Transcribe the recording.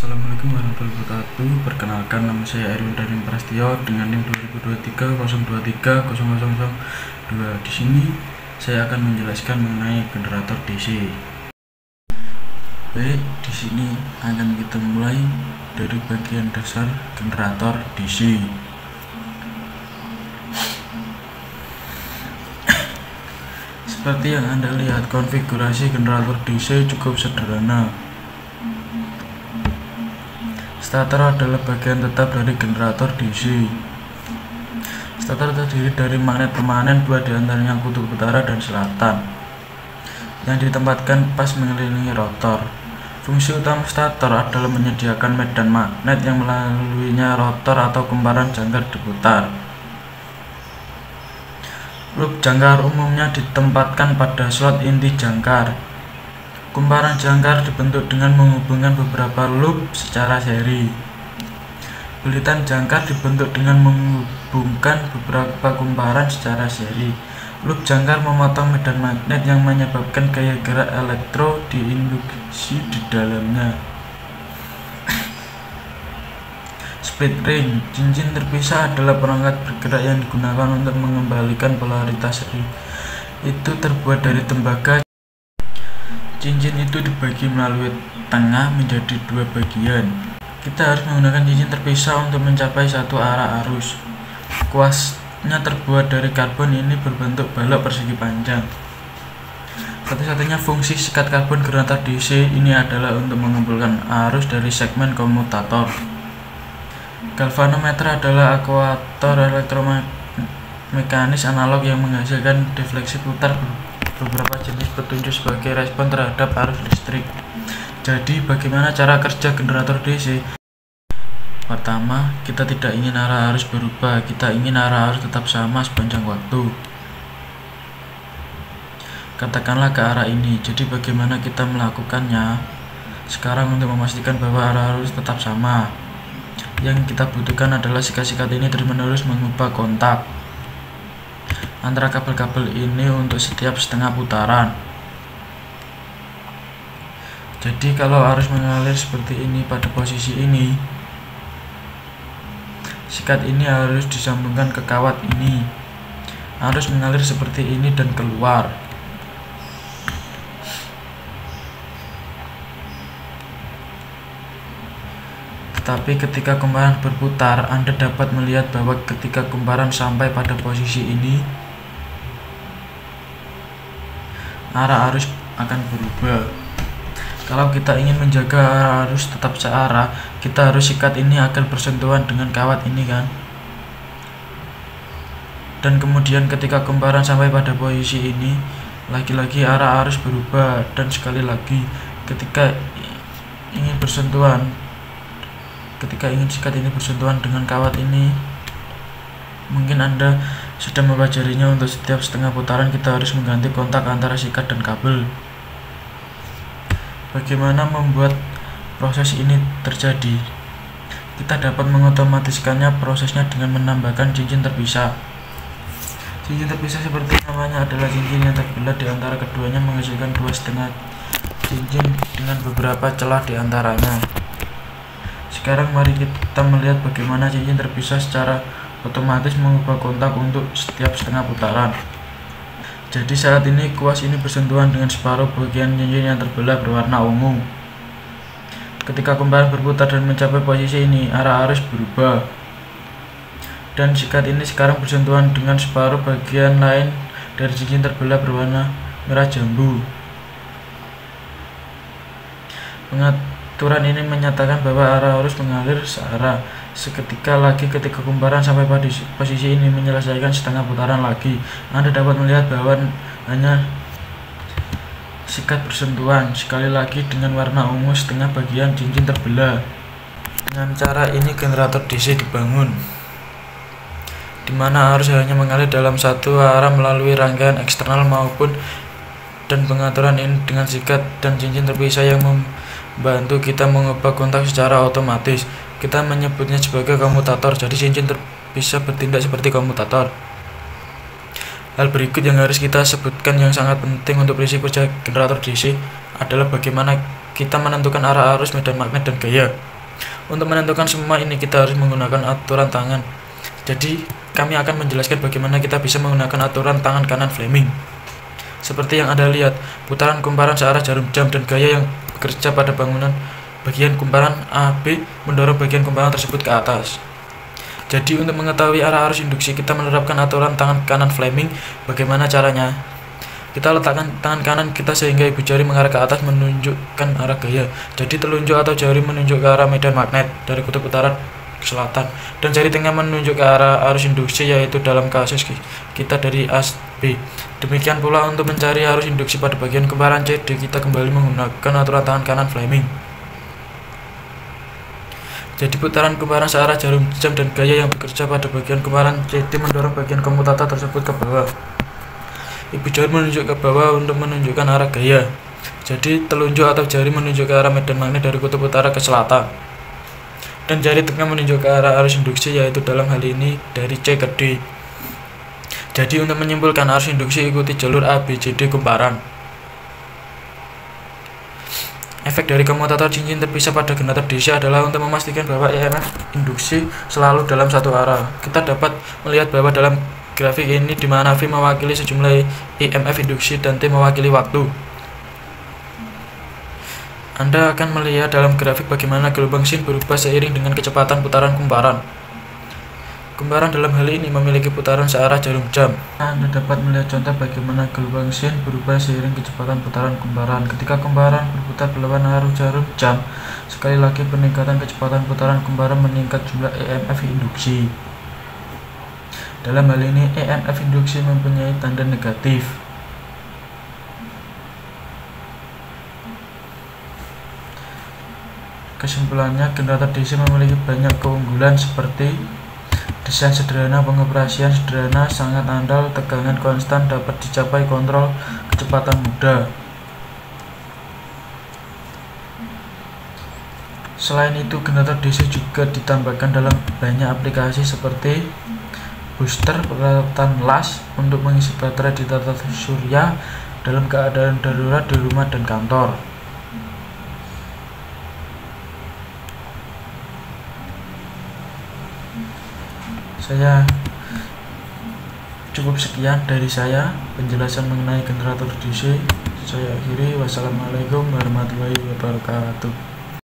Assalamualaikum warahmatullahi wabarakatuh. Perkenalkan, nama saya Erwin Darin Prastio dengan NIM 2023 023 0002. Di sini saya akan menjelaskan mengenai generator DC. Baik, di sini akan kita mulai dari bagian dasar generator DC. Seperti yang Anda lihat, konfigurasi generator DC cukup sederhana. Starter adalah bagian tetap dari generator DC. Starter terdiri dari magnet permanen, dua diantaranya kutub utara dan selatan, yang ditempatkan pas mengelilingi rotor. Fungsi utama starter adalah menyediakan medan magnet yang melaluinya rotor atau kumparan jangkar diputar. Loop jangkar umumnya ditempatkan pada slot inti jangkar. Kumparan jangkar dibentuk dengan menghubungkan beberapa loop secara seri. Belitan jangkar dibentuk dengan menghubungkan beberapa kumparan secara seri. Loop jangkar memotong medan magnet yang menyebabkan gaya gerak elektro diinduksi di dalamnya. Split ring, cincin terpisah adalah perangkat bergerak yang digunakan untuk mengembalikan polaritas ring. Itu terbuat dari tembaga. Cincin itu dibagi melalui tengah menjadi dua bagian. Kita harus menggunakan cincin terpisah untuk mencapai satu arah arus. Kuasnya terbuat dari karbon, ini berbentuk balok persegi panjang. Satu-satunya fungsi sikat karbon generator DC ini adalah untuk mengumpulkan arus dari segmen komutator. Galvanometer adalah akuator elektromekanis analog yang menghasilkan defleksi putar beberapa jenis petunjuk sebagai respon terhadap arus listrik. Jadi, bagaimana cara kerja generator DC? Pertama, kita tidak ingin arah arus berubah, kita ingin arah arus tetap sama sepanjang waktu. Katakanlah ke arah ini. Jadi, bagaimana kita melakukannya? Sekarang, untuk memastikan bahwa arah arus tetap sama, yang kita butuhkan adalah sikat-sikat ini terus-menerus mengubah kontak antara kabel-kabel ini untuk setiap setengah putaran. Jadi kalau arus mengalir seperti ini pada posisi ini, sikat ini harus disambungkan ke kawat ini. Arus mengalir seperti ini dan keluar. Tetapi ketika kumparan berputar, Anda dapat melihat bahwa ketika kumparan sampai pada posisi ini, arah arus akan berubah. Kalau kita ingin menjaga arah arus tetap searah, kita harus sikat ini akan bersentuhan dengan kawat ini kan. Dan kemudian ketika kumparan sampai pada posisi ini, lagi-lagi arah arus berubah. Dan sekali lagi ketika ingin sikat ini bersentuhan dengan kawat ini, mungkin Anda sudah mempelajarinya. Untuk setiap setengah putaran kita harus mengganti kontak antara sikat dan kabel. Bagaimana membuat proses ini terjadi? Kita dapat mengotomatiskannya prosesnya dengan menambahkan cincin terpisah. Cincin terpisah seperti namanya adalah cincin yang terbelah di antara keduanya menghasilkan dua setengah cincin dengan beberapa celah di antaranya. Sekarang mari kita melihat bagaimana cincin terpisah secara otomatis mengubah kontak untuk setiap setengah putaran. Jadi saat ini kuas ini bersentuhan dengan separuh bagian cincin yang terbelah berwarna ungu. Ketika kumparan berputar dan mencapai posisi ini, arah arus berubah. Dan sikat ini sekarang bersentuhan dengan separuh bagian lain dari cincin terbelah berwarna merah jambu. Pengaturan ini menyatakan bahwa arah arus mengalir searah. Seketika lagi ketika kumparan sampai pada posisi ini menyelesaikan setengah putaran lagi, Anda dapat melihat bahwa hanya sikat bersentuhan sekali lagi dengan warna ungu setengah bagian cincin terbelah. Dengan cara ini generator DC dibangun, di mana arus hanya mengalir dalam satu arah melalui rangkaian eksternal maupun, dan pengaturan ini dengan sikat dan cincin terpisah yang membantu kita mengubah kontak secara otomatis. Kita menyebutnya sebagai komutator. Jadi cincin terpisah bertindak seperti komutator. Hal berikut yang harus kita sebutkan yang sangat penting untuk prinsip kerja generator DC adalah bagaimana kita menentukan arah arus, medan magnet, dan gaya. Untuk menentukan semua ini kita harus menggunakan aturan tangan. Jadi kami akan menjelaskan bagaimana kita bisa menggunakan aturan tangan kanan Fleming. Seperti yang Anda lihat, putaran kumparan searah jarum jam dan gaya yang bekerja pada bangunan bagian kumparan AB mendorong bagian kumparan tersebut ke atas. Jadi untuk mengetahui arah arus induksi kita menerapkan aturan tangan kanan Fleming. Bagaimana caranya? Kita letakkan tangan kanan kita sehingga ibu jari mengarah ke atas menunjukkan arah gaya. Jadi telunjuk atau jari menunjuk ke arah medan magnet dari kutub utara ke selatan, dan jari tengah menunjuk ke arah arus induksi, yaitu dalam kasus kita dari as B. Demikian pula untuk mencari arus induksi pada bagian kumparan CD, kita kembali menggunakan aturan tangan kanan Fleming. Jadi putaran kumparan searah jarum jam dan gaya yang bekerja pada bagian kumparan CD mendorong bagian komutator tersebut ke bawah. Ibu jari menunjuk ke bawah untuk menunjukkan arah gaya. Jadi telunjuk atau jari menunjuk ke arah medan magnet dari kutub utara ke selatan, dan jari tengah menunjuk ke arah arus induksi, yaitu dalam hal ini dari C ke D. Jadi untuk menyimpulkan arus induksi ikuti jalur ABCD kumparan. Efek dari komutator cincin terpisah pada generator DC adalah untuk memastikan bahwa EMF induksi selalu dalam satu arah. Kita dapat melihat bahwa dalam grafik ini di mana V mewakili sejumlah EMF induksi dan T mewakili waktu. Anda akan melihat dalam grafik bagaimana gelombang sin berubah seiring dengan kecepatan putaran kumparan. Kumparan dalam hal ini memiliki putaran searah jarum jam. Anda dapat melihat contoh bagaimana gelombang sin berubah seiring kecepatan putaran kumparan. Ketika kumparan berputar melawan arus jarum jam, sekali lagi peningkatan kecepatan putaran kumparan meningkat jumlah EMF induksi. Dalam hal ini EMF induksi mempunyai tanda negatif. Kesimpulannya, generator DC memiliki banyak keunggulan seperti desain sederhana, pengoperasian sederhana, sangat andal, tegangan konstan, dapat dicapai, kontrol kecepatan mudah. Selain itu, generator DC juga ditambahkan dalam banyak aplikasi seperti booster, peralatan las untuk mengisi baterai di tata surya dalam keadaan darurat di rumah dan kantor. Saya cukup sekian dari saya penjelasan mengenai generator DC. Saya akhiri. Wassalamualaikum warahmatullahi wabarakatuh.